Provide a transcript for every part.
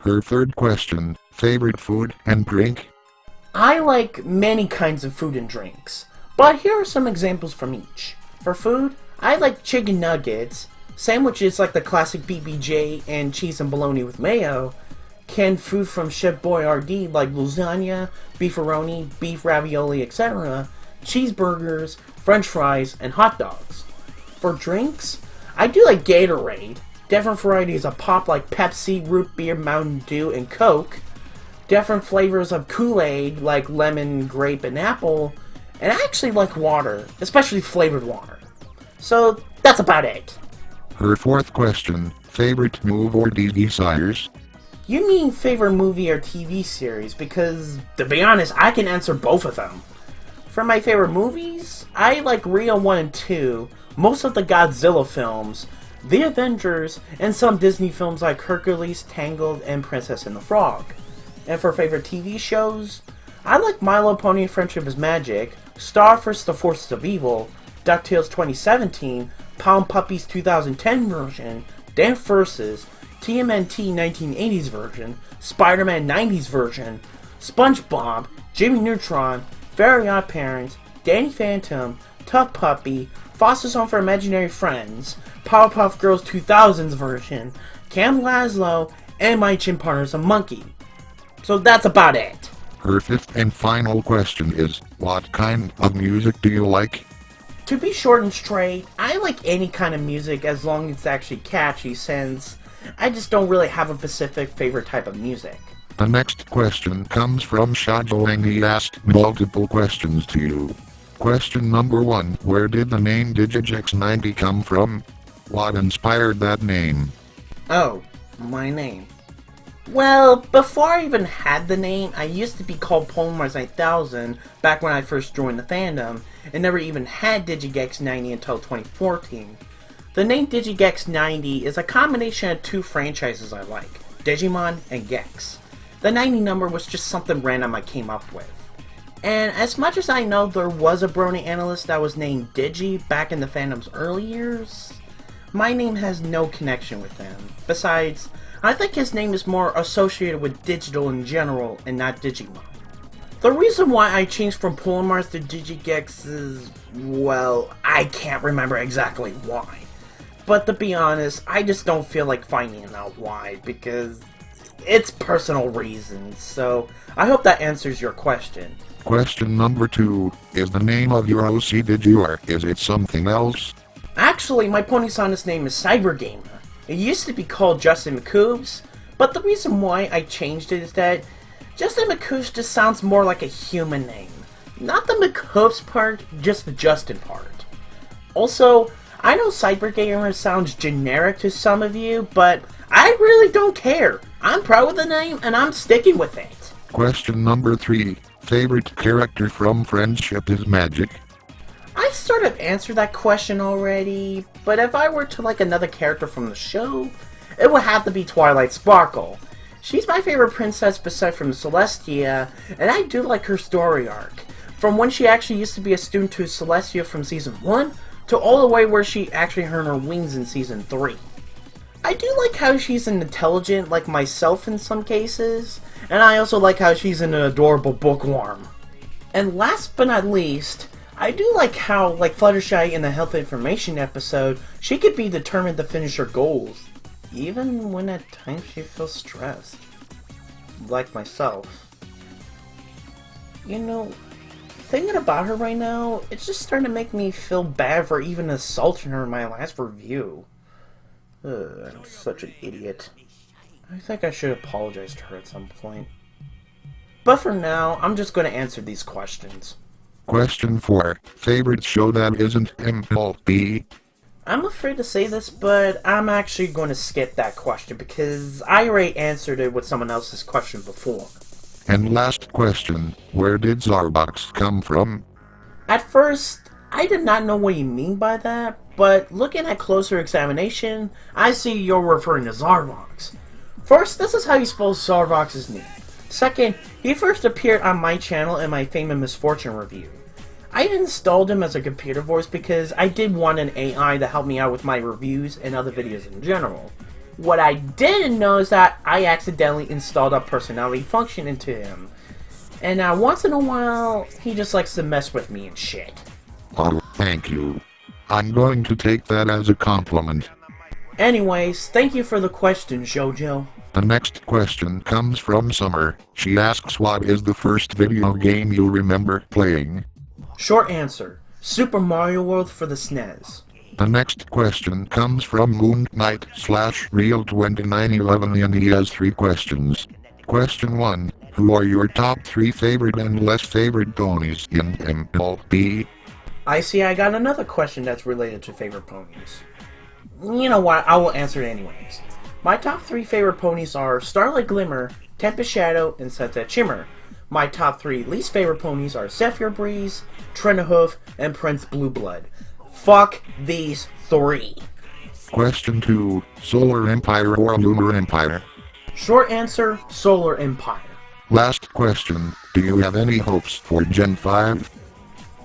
Her third question, favorite food and drink? I like many kinds of food and drinks, but here are some examples from each. For food, I like chicken nuggets, sandwiches like the classic BBJ and cheese and bologna with mayo, canned food from Chef Boyardee like lasagna, beefaroni, beef ravioli, etc., cheeseburgers, french fries, and hot dogs. For drinks, I do like Gatorade, different varieties of pop like Pepsi, root beer, Mountain Dew, and Coke, different flavors of Kool-Aid like lemon, grape, and apple, and I actually like water, especially flavored water. So that's about it. Her fourth question, favorite movie or TV series? You mean favorite movie or TV series, because, to be honest, I can answer both of them. For my favorite movies, I like Rio 1 and 2, most of the Godzilla films, The Avengers, and some Disney films like Hercules, Tangled, and Princess and the Frog. And for favorite TV shows, I like My Little Pony Friendship is Magic, Starfish The Forces of Evil, DuckTales 2017, Pound Puppies 2010 version, Dance Versus, TMNT 1980s version, Spider-Man 90s version, SpongeBob, Jimmy Neutron, Very Odd Parents, Danny Phantom, Tough Puppy, Foster's Home for Imaginary Friends, Powerpuff Girls 2000s version, Cam Laszlo, and my gym partner's a monkey. So that's about it. Her fifth and final question is, what kind of music do you like? To be short and straight, I like any kind of music as long as it's actually catchy, since I just don't really have a specific favorite type of music. The next question comes from Shadow and he asked multiple questions to you. Question number 1, where did the name Digigex90 come from? What inspired that name? Oh, my name. Well, before I even had the name, I used to be called Polarmars 9000 back when I first joined the fandom, and never even had Digigex90 until 2014. The name Digigex90 is a combination of two franchises I like, Digimon and Gex. The 90 number was just something random I came up with. And as much as I know there was a Brony analyst that was named Digi back in the fandom's early years, my name has no connection with him. Besides, I think his name is more associated with digital in general and not Digimon. The reason why I changed from Polarmars to Digigex is, well, I can't remember exactly why. But to be honest, I just don't feel like finding out why, because it's personal reasons, so I hope that answers your question. Question number 2, is the name of your OC Digi or is it something else? Actually, my Ponysonic's name is Cybergamer. It used to be called Justin McCoobs, but the reason why I changed it is that Justin McCoobs just sounds more like a human name. Not the McCoobs part, just the Justin part. Also, I know Cybergamer sounds generic to some of you, but I really don't care. I'm proud of the name, and I'm sticking with it. Question number 3, favorite character from Friendship is Magic? I sort of answered that question already, but if I were to like another character from the show, it would have to be Twilight Sparkle. She's my favorite princess beside from Celestia, and I do like her story arc. From when she actually used to be a student to Celestia from Season 1, to all the way where she actually earned her wings in Season 3. I do like how she's intelligent like myself in some cases, and I also like how she's an adorable bookworm. And last but not least, I do like how, like Fluttershy in the health information episode, she could be determined to finish her goals, even when at times she feels stressed. Like myself. You know, thinking about her right now, it's just starting to make me feel bad for even assaulting her in my last review. I'm such an idiot. I think I should apologize to her at some point. But for now, I'm just going to answer these questions. Question 4, favorite show that isn't MLB? I'm afraid to say this, but I'm actually going to skip that question because I already answered it with someone else's question before. And last question, where did Zarbox come from? At first, I did not know what you mean by that, but looking at closer examination, I see you're referring to Zarbox. First, this is how you spell Zarbox's name. Second, he first appeared on my channel in my Fame and Misfortune review. I installed him as a computer voice because I did want an AI to help me out with my reviews and other videos in general. What I didn't know is that I accidentally installed a personality function into him. And now once in a while, he just likes to mess with me and shit. Oh, thank you. I'm going to take that as a compliment. Anyways, thank you for the question, JoJo. The next question comes from Summer. She asks, what is the first video game you remember playing? Short answer, Super Mario World for the SNES. The next question comes from Moon Knight / Real 2911 and he has 3 questions. Question 1. Who are your top 3 favorite and less favorite ponies in MLB? I see I got another question that's related to favorite ponies. You know what, I will answer it anyways. My top 3 favorite ponies are Starlight Glimmer, Tempest Shadow, and Sunset Shimmer. My top 3 least favorite ponies are Zephyr Breeze, Trenehoof, and Prince Blue Blood. Fuck these 3. Question 2. Solar Empire or Lunar Empire? Short answer, Solar Empire. Last question. Do you have any hopes for Gen 5?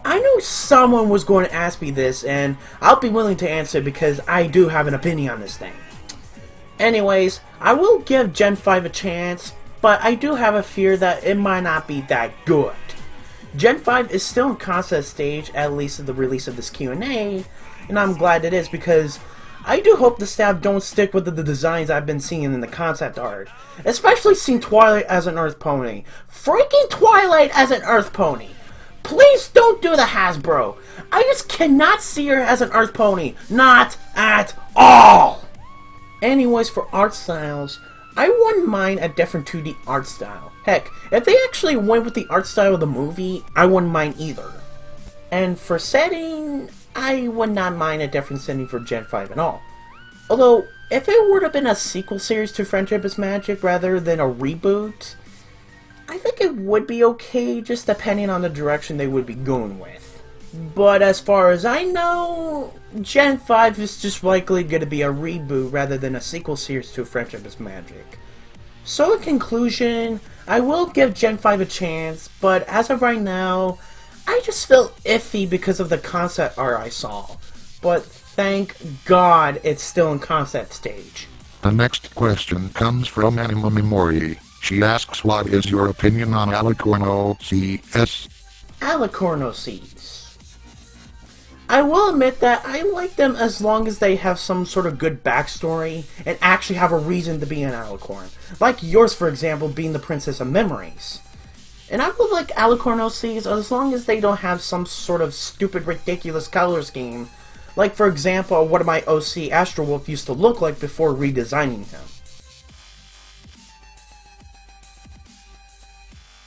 I knew someone was going to ask me this, and I'll be willing to answer because I do have an opinion on this thing. Anyways, I will give Gen 5 a chance, but I do have a fear that it might not be that good. Gen 5 is still in concept stage, at least at the release of this QanA, and I'm glad it is because I do hope the staff don't stick with the designs I've been seeing in the concept art. Especially seeing Twilight as an Earth Pony. Freaking Twilight as an Earth Pony! Please don't do the Hasbro! I just cannot see her as an Earth Pony. Not at all! Anyways, for art styles, I wouldn't mind a different 2D art style. Heck, if they actually went with the art style of the movie, I wouldn't mind either. And for setting, I would not mind a different setting for Gen 5 at all. Although, if it would have been a sequel series to Friendship is Magic rather than a reboot, I think it would be okay, just depending on the direction they would be going with. But as far as I know, Gen 5 is just likely going to be a reboot rather than a sequel series to Friendship is Magic. So in conclusion, I will give Gen 5 a chance, but as of right now, I just feel iffy because of the concept art I saw. But thank God it's still in concept stage. The next question comes from Anima Memori. She asks, what is your opinion on Alicorn OCs? Alicorn OCs. I will admit that I like them as long as they have some sort of good backstory and actually have a reason to be an Alicorn. Like yours, for example, being the Princess of Memories. And I will like Alicorn OCs as long as they don't have some sort of stupid, ridiculous color scheme. Like, for example, what my OC Astro Wolf used to look like before redesigning him.